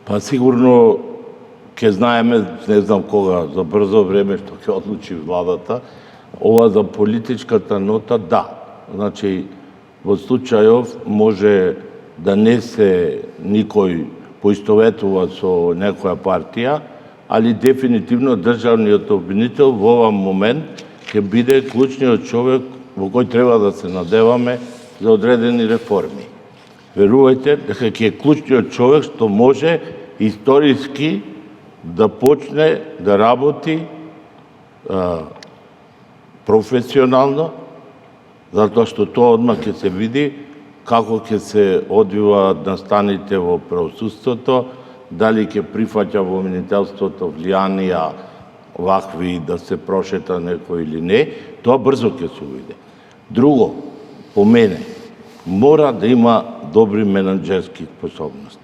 Па сигурно ќе знаеме, не знам кога, за брзо време што ќе одлучи владата. Ова за политичката нота, да. Значи, во случајов може да не се никој поистоветува со некоја партија, али дефинитивно државниот обвинител во овој момент ќе биде клучниот човек во кој треба да се надеваме за одредени реформи. Верувајте дека ќе е клучниот човек што може историски да почне да работи професионално, затоа што тоа одмah ќе се види како ќе се одвиваат настаните во правосудството, дали ќе прифаќа во обвинителството влијанија вакви да се прошета некој или не, тоа брзо ќе се увиде. Друго, по мене, мора да има добри менаџерски способности.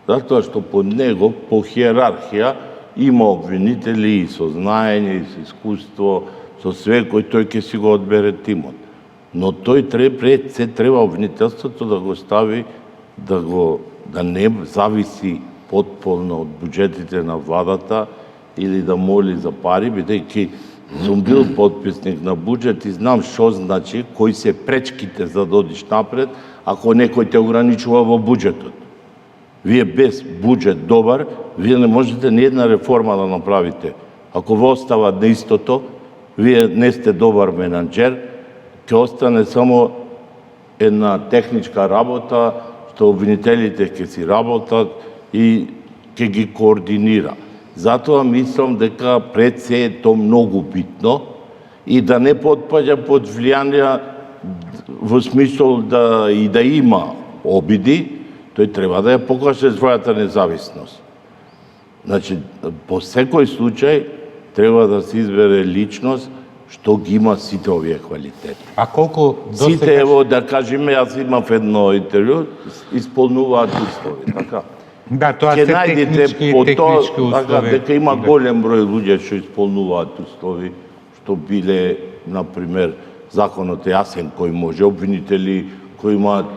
Затоа што под него, по хиерархија, има обвинители и со знаење, и со искуство, со све кој тој ќе си го одбере тимот. Но тој пред се треба обвинителството да го стави, да не зависи потполно од буџетите на владата или да моли за пари, бидејќи сум бил подписник на буџет и знам што значи, кои се пречките за да одиш напред, ако некој те ограничува во буџетот. Вие без буџет добар, вие не можете ни една реформа да направите. Ако во остава на истото, вие не сте добар менаџер, ќе остане само една техничка работа, што обвинителите ќе си работат и ќе ги координира. Затоа мислам дека пред се е тоа многу битно и да не потпаѓа под влијанија во смисол да има обиди, тој треба да ја покаже својата независност. Значи, по секој случај треба да се избере личност што ги има сите овие квалитети. А колку Сите, ево, да кажеме, јас имав едно интервју, исполнуваат услови, така? Да, тоа се технички услови. Така, дека има голем број луѓе што исполнуваат услови, што биле, например, законот е јасен кој може, обвинители кои имаат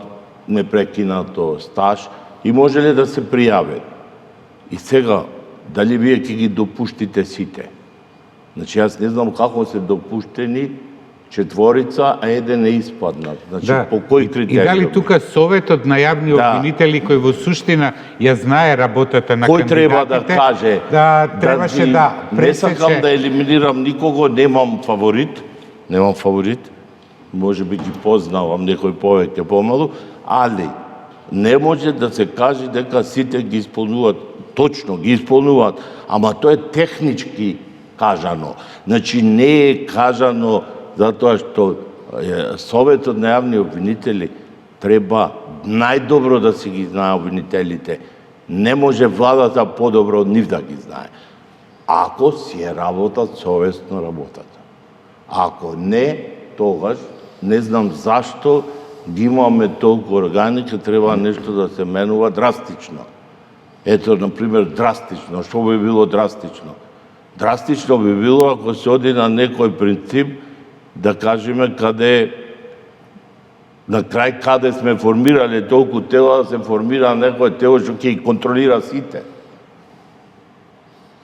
непрекинато стаж и може ли да се пријават. И сега, дали вие ќе ги допуштите сите? Значи, јас не знам како се допуштени четворица, а еден е испаднат. Значи, да. По кој критериум? И дали тука Советот на јавни обвинители кој во суштина ја знае работата на кој кандидатите? треба да каже? Да, требаше да Не сакам да елиминирам никого, немам фаворит, може би ги познавам некој повеќе помалу, али не може да се каже дека сите ги исполнуваат, точно ги исполнуваат, ама тоа е технички кажано. Значи не е кажано затоа што Советот на јавни обвинители треба најдобро да си ги знае обвинителите. Не може владата подобро од нив да ги знае. Ако си е работат совесно работата. Ако не, тогаш не знам зашто ги имаме толку органи, че треба нешто да се менува драстично. Ето, например, драстично. Што би било драстично? Драстично би било ако се оди на некој принцип, да кажеме каде, на крај каде сме формирале толку тела, да се формира некој тело што ќе ги контролира сите.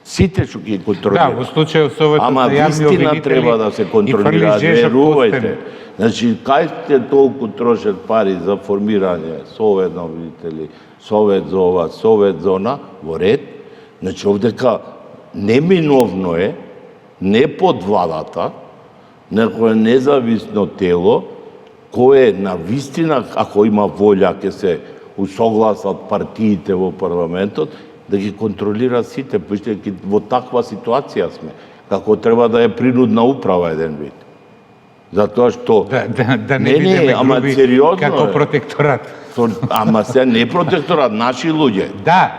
Сите што ќе ги контролира. Да, во случајот Советот на јавни обвинители. Ама вистина треба да се контролира, верувајте. Значи, кај сте толку трошат пари за формирање Совет на обвинители, Совет за ова, Совет за она, во ред, значи овдека неминовно е, не под владата, некој независно тело, кое на вистина, ако има волја, ќе се усогласат партиите во парламентот, да ги контролира сите, поиштејќи во таква ситуација сме, како треба да е принудна управа еден вид. Затоа што... Да не бидеме груби како протекторат. Ама се не протекторат, наши луѓе. Да,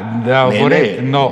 во ред, но